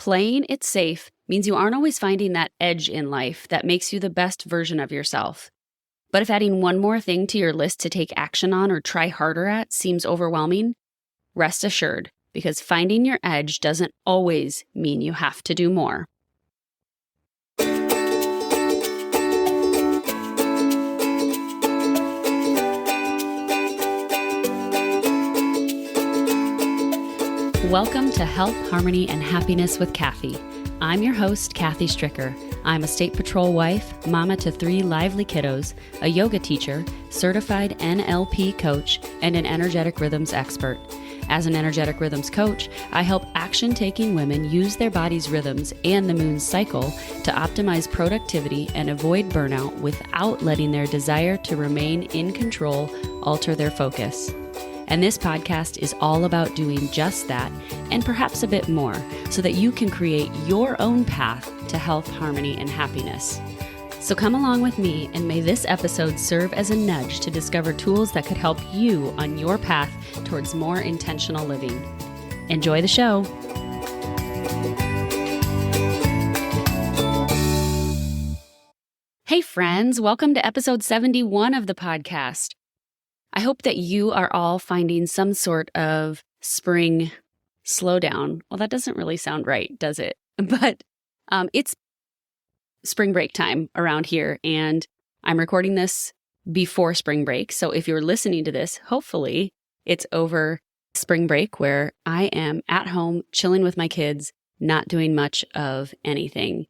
Playing it safe means you aren't always finding that edge in life that makes you the best version of yourself. But if adding one more thing to your list to take action on or try harder at seems overwhelming, rest assured, because finding your edge doesn't always mean you have to do more. Welcome to Health, Harmony, and Happiness with Kathy. I'm your host, Kathy Stricker. I'm a state patrol wife, mama to 3 lively kiddos, a yoga teacher, certified NLP coach, and an energetic rhythms expert. As an energetic rhythms coach, I help action-taking women use their body's rhythms and the moon's cycle to optimize productivity and avoid burnout without letting their desire to remain in control alter their focus. And this podcast is all about doing just that and perhaps a bit more so that you can create your own path to health, harmony, and happiness. So come along with me, and may this episode serve as a nudge to discover tools that could help you on your path towards more intentional living. Enjoy the show. Hey friends, welcome to episode 71 of the podcast. I hope that you are all finding some sort of spring slowdown. Well, that doesn't really sound right, does it? But it's spring break time around here, and I'm recording this before spring break. So if you're listening to this, hopefully it's over spring break where I am at home chilling with my kids, not doing much of anything.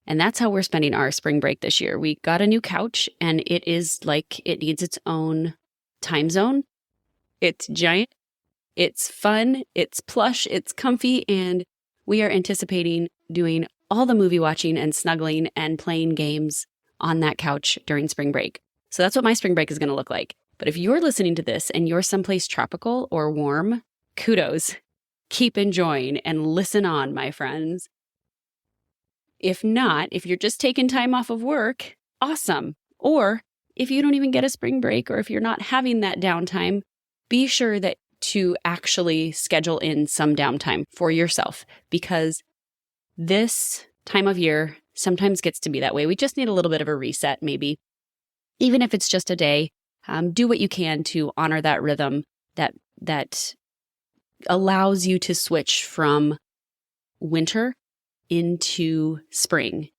And that's how we're spending our spring break this year. We got a new couch, and it is like it needs its own time zone. It's giant, it's fun, it's plush, it's comfy, and we are anticipating doing all the movie watching and snuggling and playing games on that couch during spring break. So that's what my spring break is going to look like. But if you're listening to this and you're someplace tropical or warm, kudos. Keep enjoying and listen on, my friends. If not, if you're just taking time off of work, awesome. Or if you don't even get a spring break, or if you're not having that downtime, be sure that to actually schedule in some downtime for yourself, because this time of year sometimes gets to be that way. We just need a little bit of a reset, maybe. Even if it's just a day, do what you can to honor that rhythm that allows you to switch from winter into spring.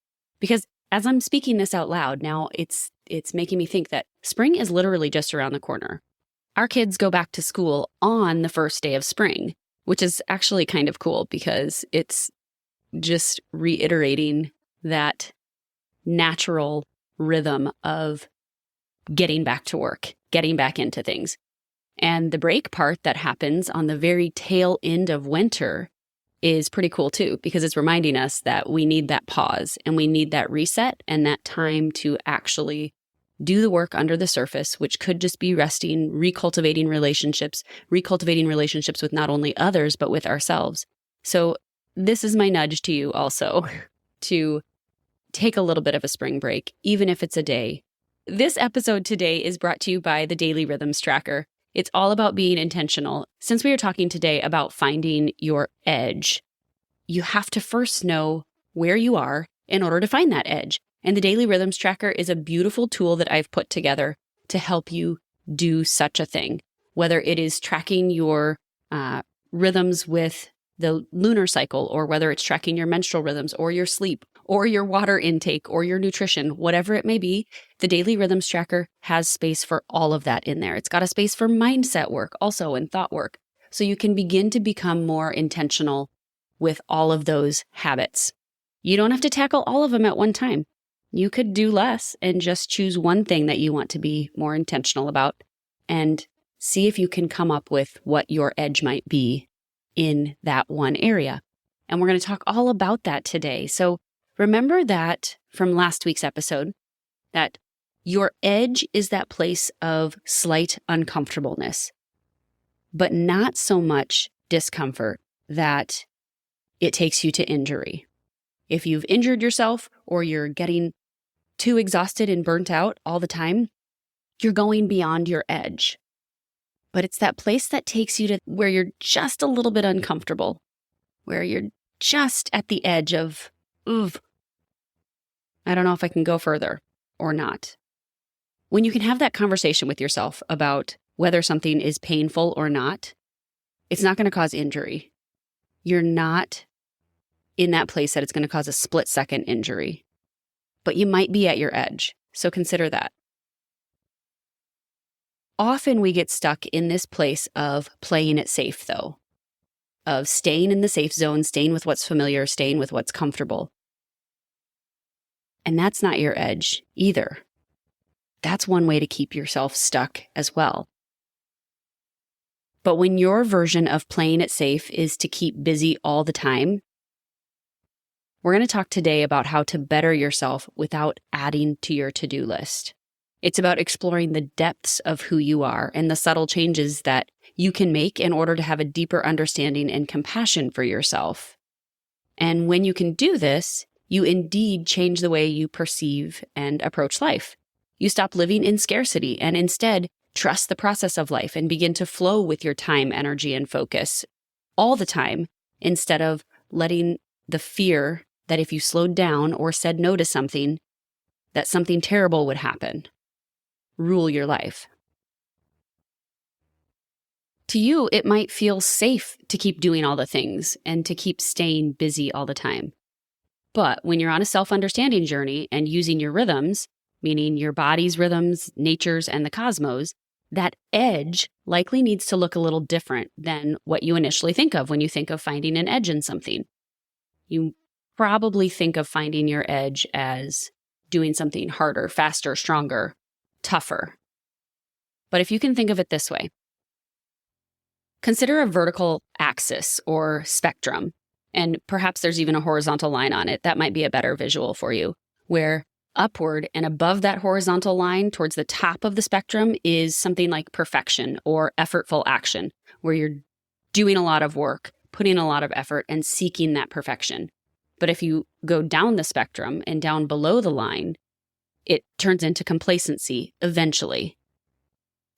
Because as I'm speaking this out loud now, it's making me think that spring is literally just around the corner. Our kids go back to school on the first day of spring, which is actually kind of cool because it's just reiterating that natural rhythm of getting back to work, getting back into things. And the break part that happens on the very tail end of winter is pretty cool too, because it's reminding us that we need that pause and we need that reset and that time to actually do the work under the surface, which could just be resting, recultivating relationships with not only others, but with ourselves. So this is my nudge to you also to take a little bit of a spring break, even if it's a day. This episode today is brought to you by the Daily Rhythms Tracker. It's all about being intentional. Since we are talking today about finding your edge, you have to first know where you are in order to find that edge. And the Daily Rhythms Tracker is a beautiful tool that I've put together to help you do such a thing. Whether it is tracking your rhythms with the lunar cycle, or whether it's tracking your menstrual rhythms or your sleep or your water intake or your nutrition, whatever it may be, the Daily Rhythms Tracker has space for all of that in there. It's got a space for mindset work also and thought work. So you can begin to become more intentional with all of those habits. You don't have to tackle all of them at one time. You could do less and just choose one thing that you want to be more intentional about and see if you can come up with what your edge might be in that one area. And we're going to talk all about that today. So remember that from last week's episode, that your edge is that place of slight uncomfortableness, but not so much discomfort that it takes you to injury. If you've injured yourself or you're getting too exhausted and burnt out all the time, you're going beyond your edge. But it's that place that takes you to where you're just a little bit uncomfortable, where you're just at the edge of, oof, I don't know if I can go further or not. When you can have that conversation with yourself about whether something is painful or not, it's not going to cause injury. You're not in that place that it's going to cause a split-second injury. But you might be at your edge, so consider that. Often we get stuck in this place of playing it safe, though, of staying in the safe zone, staying with what's familiar, staying with what's comfortable. And that's not your edge either. That's one way to keep yourself stuck as well. But when your version of playing it safe is to keep busy all the time, we're going to talk today about how to better yourself without adding to your to-do list. It's about exploring the depths of who you are and the subtle changes that you can make in order to have a deeper understanding and compassion for yourself. And when you can do this, you indeed change the way you perceive and approach life. You stop living in scarcity and instead trust the process of life and begin to flow with your time, energy, and focus all the time instead of letting the fear that if you slowed down or said no to something, that something terrible would happen rule your life. To you, it might feel safe to keep doing all the things and to keep staying busy all the time. But when you're on a self-understanding journey and using your rhythms, meaning your body's rhythms, nature's, and the cosmos, that edge likely needs to look a little different than what you initially think of when you think of finding an edge in something. You probably think of finding your edge as doing something harder, faster, stronger, tougher. But if you can think of it this way, consider a vertical axis or spectrum, and perhaps there's even a horizontal line on it. That might be a better visual for you, where upward and above that horizontal line towards the top of the spectrum is something like perfection or effortful action, where you're doing a lot of work, putting a lot of effort, and seeking that perfection. But if you go down the spectrum and down below the line, it turns into complacency eventually.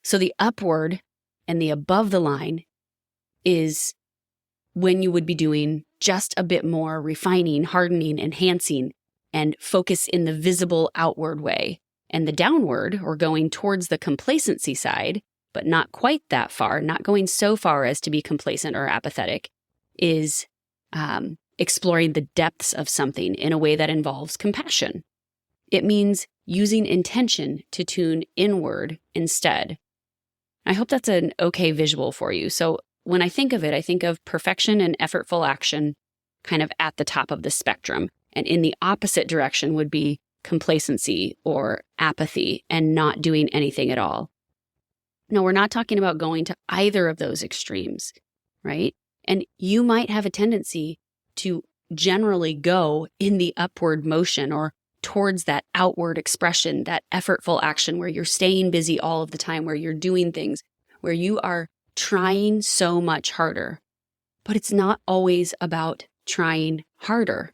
So the upward and the above the line is when you would be doing just a bit more refining, hardening, enhancing, and focus in the visible outward way. And the downward, or going towards the complacency side, but not quite that far, not going so far as to be complacent or apathetic, is exploring the depths of something in a way that involves compassion. It means using intention to tune inward instead. I hope that's an okay visual for you. So when I think of it, I think of perfection and effortful action kind of at the top of the spectrum. And in the opposite direction would be complacency or apathy and not doing anything at all. No, we're not talking about going to either of those extremes, right? And you might have a tendency to generally go in the upward motion or towards that outward expression, that effortful action where you're staying busy all of the time, where you're doing things, where you are trying so much harder. But it's not always about trying harder.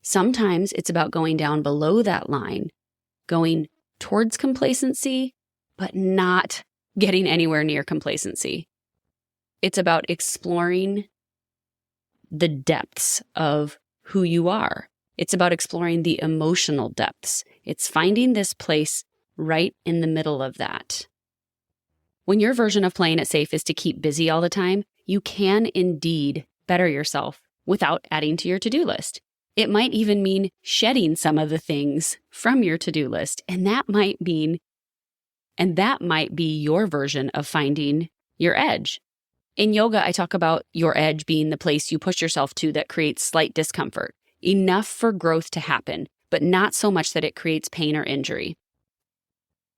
Sometimes it's about going down below that line, going towards complacency, but not getting anywhere near complacency. It's about exploring the depths of who you are. It's about exploring the emotional depths. It's finding this place right in the middle of that. When your version of playing it safe is to keep busy all the time, you can indeed better yourself without adding to your to-do list. It might even mean shedding some of the things from your to-do list, and that might be your version of finding your edge. In yoga, I talk about your edge being the place you push yourself to that creates slight discomfort, enough for growth to happen, but not so much that it creates pain or injury.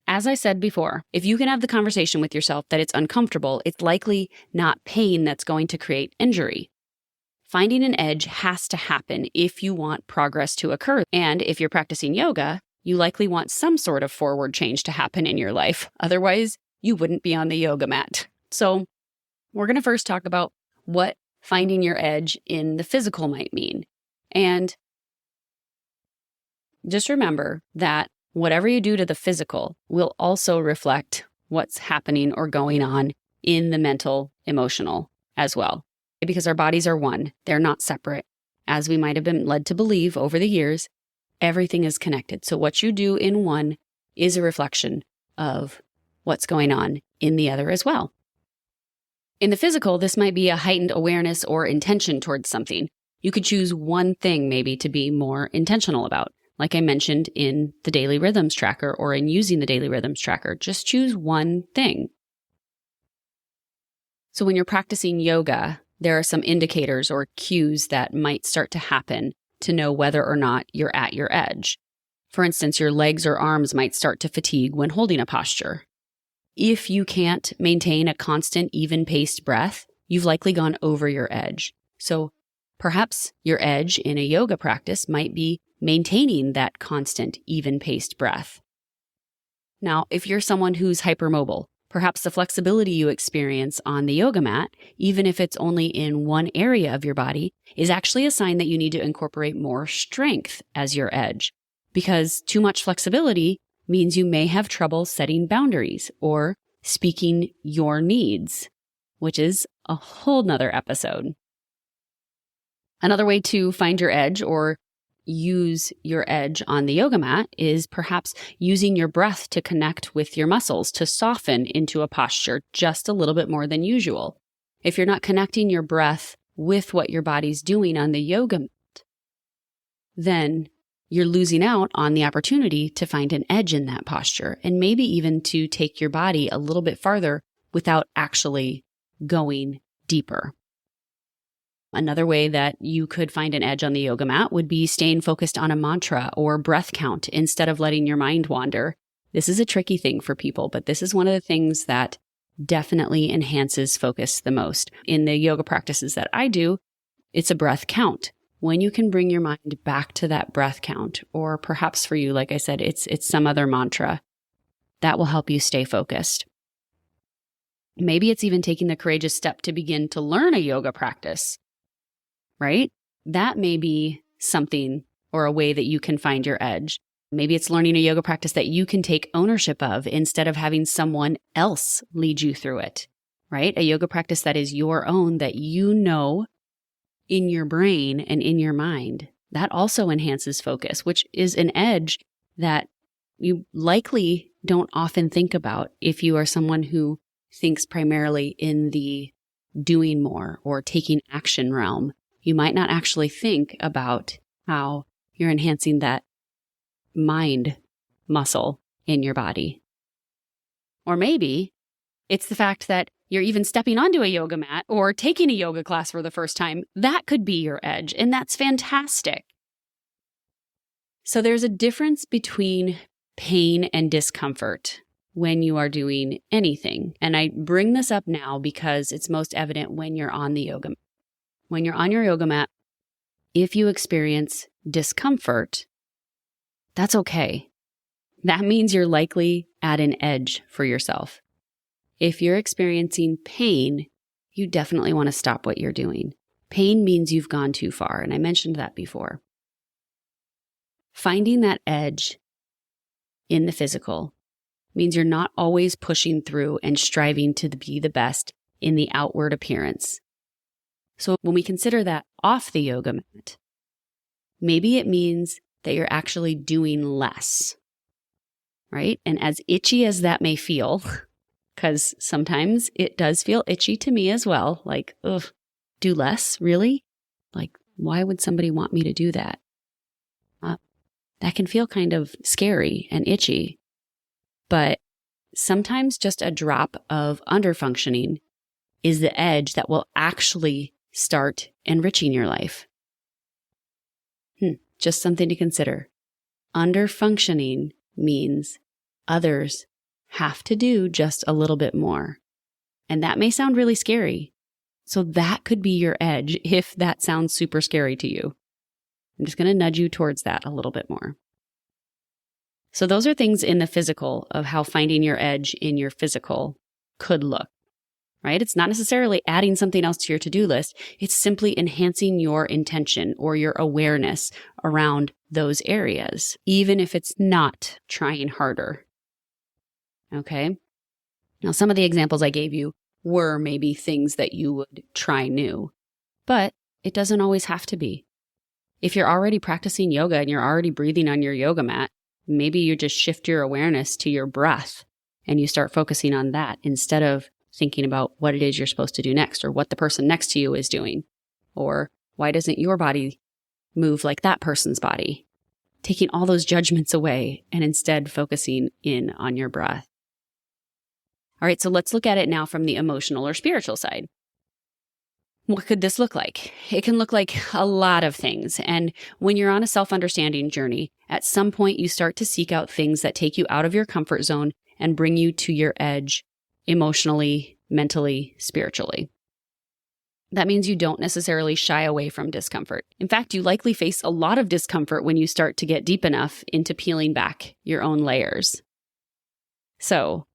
As I said before, if you can have the conversation with yourself that it's uncomfortable, it's likely not pain that's going to create injury. Finding an edge has to happen if you want progress to occur. And if you're practicing yoga, you likely want some sort of forward change to happen in your life. Otherwise, you wouldn't be on the yoga mat. So we're going to first talk about what finding your edge in the physical might mean. And just remember that whatever you do to the physical will also reflect what's happening or going on in the mental, emotional as well. Because our bodies are one. They're not separate. as we might have been led to believe over the years, everything is connected. So what you do in one is a reflection of what's going on in the other as well. In the physical, this might be a heightened awareness or intention towards something. You could choose one thing maybe to be more intentional about. Like I mentioned in the Daily Rhythms Tracker or in using the Daily Rhythms Tracker, just choose one thing. So when you're practicing yoga, there are some indicators or cues that might start to happen to know whether or not you're at your edge. For instance, your legs or arms might start to fatigue when holding a posture. If you can't maintain a constant, even-paced breath, you've likely gone over your edge. So perhaps your edge in a yoga practice might be maintaining that constant, even-paced breath. Now, if you're someone who's hypermobile, perhaps the flexibility you experience on the yoga mat, even if it's only in one area of your body, is actually a sign that you need to incorporate more strength as your edge. Because too much flexibility means you may have trouble setting boundaries or speaking your needs, which is a whole nother episode. Another way to find your edge or use your edge on the yoga mat is perhaps using your breath to connect with your muscles to soften into a posture just a little bit more than usual. If you're not connecting your breath with what your body's doing on the yoga mat, then you're losing out on the opportunity to find an edge in that posture and maybe even to take your body a little bit farther without actually going deeper. Another way that you could find an edge on the yoga mat would be staying focused on a mantra or breath count instead of letting your mind wander. This is a tricky thing for people, but this is one of the things that definitely enhances focus the most. In the yoga practices that I do, it's a breath count. When you can bring your mind back to that breath count, or perhaps for you, like I said, it's some other mantra, that will help you stay focused. Maybe it's even taking the courageous step to begin to learn a yoga practice, right? That may be something or a way that you can find your edge. Maybe it's learning a yoga practice that you can take ownership of instead of having someone else lead you through it, right? A yoga practice that is your own, that you know in your brain and in your mind. That also enhances focus, which is an edge that you likely don't often think about if you are someone who thinks primarily in the doing more or taking action realm. You might not actually think about how you're enhancing that mind muscle in your body. Or maybe it's the fact that you're even stepping onto a yoga mat or taking a yoga class for the first time. That could be your edge, and that's fantastic. So there's a difference between pain and discomfort when you are doing anything. And I bring this up now because it's most evident when you're on the yoga mat. When you're on your yoga mat, if you experience discomfort, that's okay. That means you're likely at an edge for yourself. If you're experiencing pain, you definitely want to stop what you're doing. Pain means you've gone too far, and I mentioned that before. Finding that edge in the physical means you're not always pushing through and striving to be the best in the outward appearance. So when we consider that off the yoga mat, maybe it means that you're actually doing less, right? And as itchy as that may feel, because sometimes it does feel itchy to me as well, like, ugh, do less, really? Like, why would somebody want me to do that? That can feel kind of scary and itchy, but sometimes just a drop of underfunctioning is the edge that will actually start enriching your life. Just something to consider. Underfunctioning means others have to do just a little bit more. And that may sound really scary. So that could be your edge if that sounds super scary to you. I'm just going to nudge you towards that a little bit more. So those are things in the physical of how finding your edge in your physical could look, right? It's not necessarily adding something else to your to-do list. It's simply enhancing your intention or your awareness around those areas, even if it's not trying harder. Okay? Now, some of the examples I gave you were maybe things that you would try new, but it doesn't always have to be. If you're already practicing yoga and you're already breathing on your yoga mat, maybe you just shift your awareness to your breath and you start focusing on that instead of thinking about what it is you're supposed to do next or what the person next to you is doing or why doesn't your body move like that person's body. Taking all those judgments away and instead focusing in on your breath. All right, so let's look at it now from the emotional or spiritual side. What could this look like? It can look like a lot of things. And when you're on a self-understanding journey, at some point you start to seek out things that take you out of your comfort zone and bring you to your edge emotionally, mentally, spiritually. That means you don't necessarily shy away from discomfort. In fact, you likely face a lot of discomfort when you start to get deep enough into peeling back your own layers. So,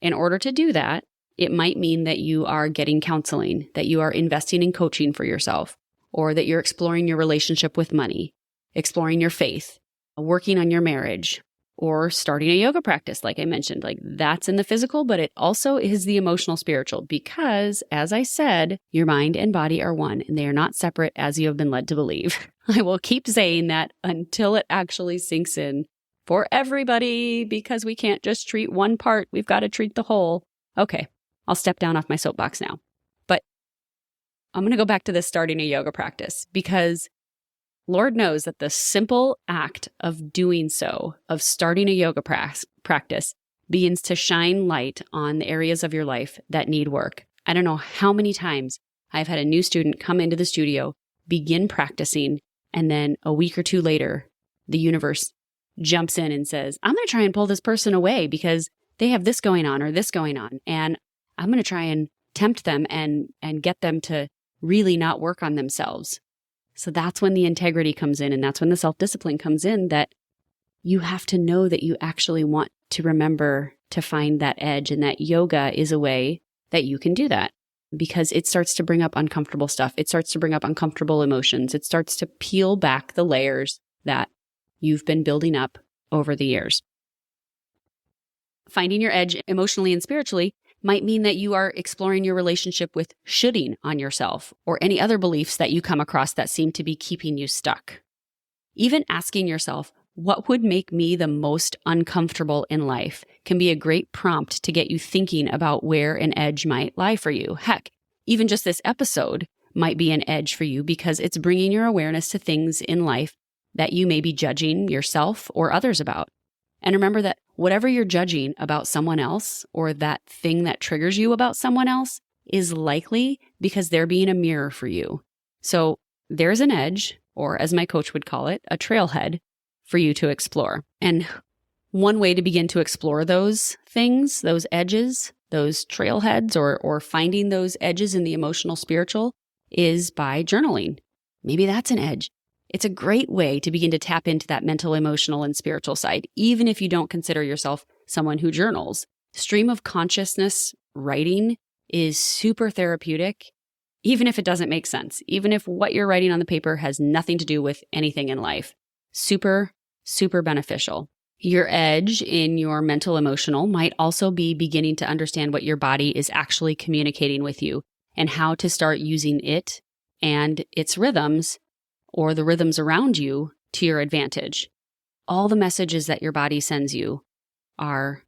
in order to do that, it might mean that you are getting counseling, that you are investing in coaching for yourself, or that you're exploring your relationship with money, exploring your faith, working on your marriage, or starting a yoga practice, like I mentioned. Like that's in the physical, but it also is the emotional spiritual because, as I said, your mind and body are one and they are not separate as you have been led to believe. I will keep saying that until it actually sinks in for everybody because we can't just treat one part. We've got to treat the whole. Okay, I'll step down off my soapbox now. But I'm going to go back to this starting a yoga practice because Lord knows that the simple act of doing so, of starting a yoga practice, begins to shine light on the areas of your life that need work. I don't know how many times I've had a new student come into the studio, begin practicing, and then a week or two later, the universe jumps in and says, I'm going to try and pull this person away because they have this going on or this going on. And I'm going to try and tempt them and get them to really not work on themselves. So that's when the integrity comes in and that's when the self-discipline comes in, that you have to know that you actually want to remember to find that edge, and that yoga is a way that you can do that because it starts to bring up uncomfortable stuff. It starts to bring up uncomfortable emotions. It starts to peel back the layers that you've been building up over the years. Finding your edge emotionally and spiritually might mean that you are exploring your relationship with shoulding on yourself or any other beliefs that you come across that seem to be keeping you stuck. Even asking yourself, what would make me the most uncomfortable in life, can be a great prompt to get you thinking about where an edge might lie for you. Heck, even just this episode might be an edge for you because it's bringing your awareness to things in life that you may be judging yourself or others about. And remember that whatever you're judging about someone else or that thing that triggers you about someone else is likely because they're being a mirror for you. So there's an edge, or as my coach would call it, a trailhead for you to explore. And one way to begin to explore those things, those edges, those trailheads, or finding those edges in the emotional spiritual is by journaling. Maybe that's an edge. It's a great way to begin to tap into that mental, emotional, and spiritual side, even if you don't consider yourself someone who journals. Stream of consciousness writing is super therapeutic, even if it doesn't make sense, even if what you're writing on the paper has nothing to do with anything in life. Super, super beneficial. Your edge in your mental, emotional might also be beginning to understand what your body is actually communicating with you and how to start using it and its rhythms or the rhythms around you to your advantage. All the messages that your body sends you are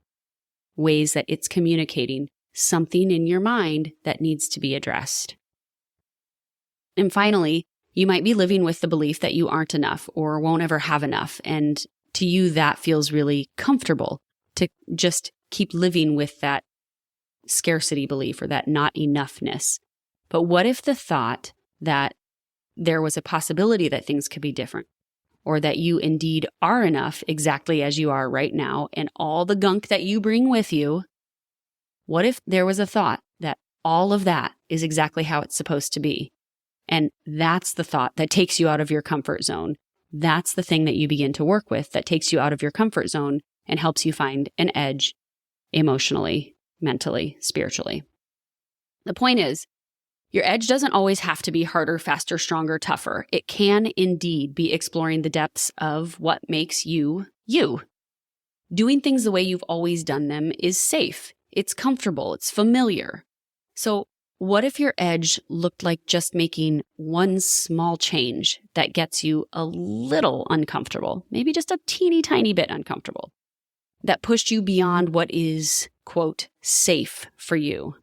ways that it's communicating something in your mind that needs to be addressed. And finally, you might be living with the belief that you aren't enough or won't ever have enough. And to you, that feels really comfortable to just keep living with that scarcity belief or that not enoughness. But what if the thought that there was a possibility that things could be different, or that you indeed are enough exactly as you are right now and all the gunk that you bring with you, what if there was a thought that all of that is exactly how it's supposed to be? And that's the thought that takes you out of your comfort zone. That's the thing that you begin to work with that takes you out of your comfort zone and helps you find an edge emotionally, mentally, spiritually. The point is, your edge doesn't always have to be harder, faster, stronger, tougher. It can indeed be exploring the depths of what makes you, you. Doing things the way you've always done them is safe. It's comfortable. It's familiar. So What if your edge looked like just making one small change that gets you a little uncomfortable, maybe just a teeny tiny bit uncomfortable, that pushed you beyond what is, quote, safe for you?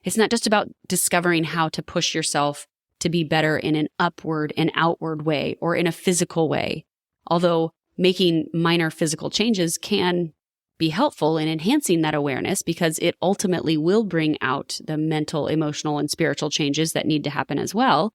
It's not just about discovering how to push yourself to be better in an upward and outward way or in a physical way, although making minor physical changes can be helpful in enhancing that awareness because it ultimately will bring out the mental, emotional, and spiritual changes that need to happen as well.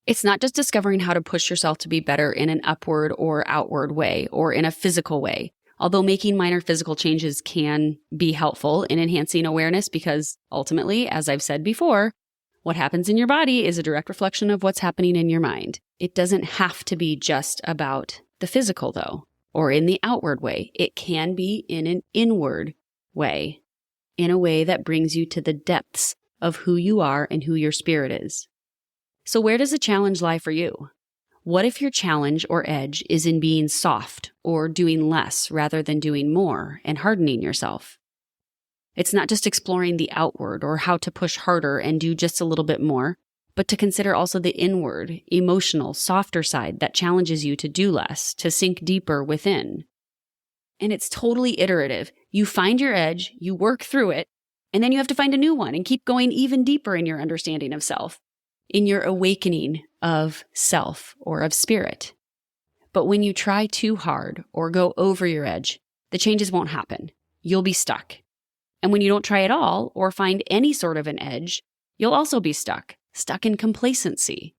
It's not just discovering how to push yourself to be better in an upward or outward way or in a physical way, although making minor physical changes can be helpful in enhancing awareness because ultimately, as I've said before, what happens in your body is a direct reflection of what's happening in your mind. It doesn't have to be just about the physical, though, or in the outward way. It can be in an inward way, in a way that brings you to the depths of who you are and who your spirit is. So where does the challenge lie for you? What if your challenge or edge is in being soft or doing less rather than doing more and hardening yourself? It's not just exploring the outward or how to push harder and do just a little bit more, but to consider also the inward, emotional, softer side that challenges you to do less, to sink deeper within. And it's totally iterative. You find your edge, you work through it, and then you have to find a new one and keep going even deeper in your understanding of self, in your awakening of self or of spirit. But when you try too hard or go over your edge, the changes won't happen. You'll be stuck. And when you don't try at all or find any sort of an edge, you'll also be stuck in complacency.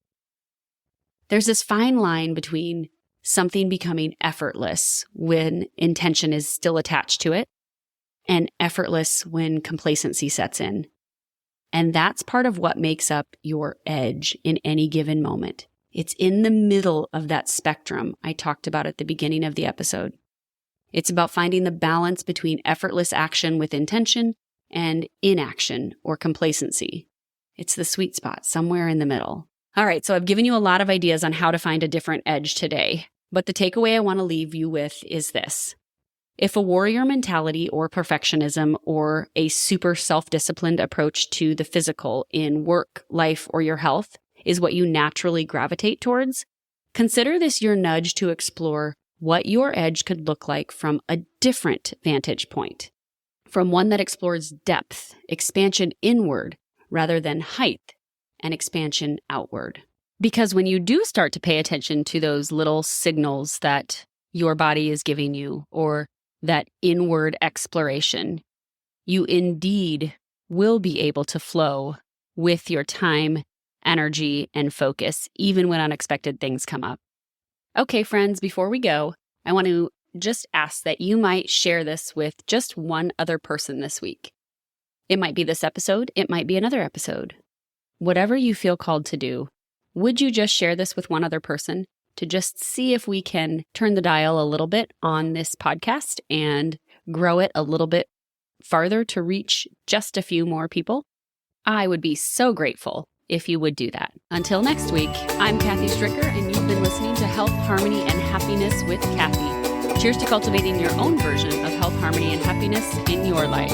There's this fine line between something becoming effortless when intention is still attached to it and effortless when complacency sets in. And that's part of what makes up your edge in any given moment. It's in the middle of that spectrum I talked about at the beginning of the episode. It's about finding the balance between effortless action with intention and inaction or complacency. It's the sweet spot somewhere in the middle. All right, so I've given you a lot of ideas on how to find a different edge today, but the takeaway I want to leave you with is this. If a warrior mentality or perfectionism or a super self-disciplined approach to the physical in work, life, or your health is what you naturally gravitate towards, consider this your nudge to explore what your edge could look like from a different vantage point, from one that explores depth, expansion inward, rather than height and expansion outward. Because when you do start to pay attention to those little signals that your body is giving you, or that inward exploration, you indeed will be able to flow with your time, energy, and focus, even when unexpected things come up. Okay, friends, before we go, I want to just ask that you might share this with just one other person this week. It might be this episode, it might be another episode. Whatever you feel called to do, would you just share this with one other person to just see if we can turn the dial a little bit on this podcast and grow it a little bit farther to reach just a few more people? I would be so grateful if you would do that. Until next week, I'm Kathy Stricker, and you've been listening to Health, Harmony, and Happiness with Kathy. Cheers to cultivating your own version of health, harmony, and happiness in your life.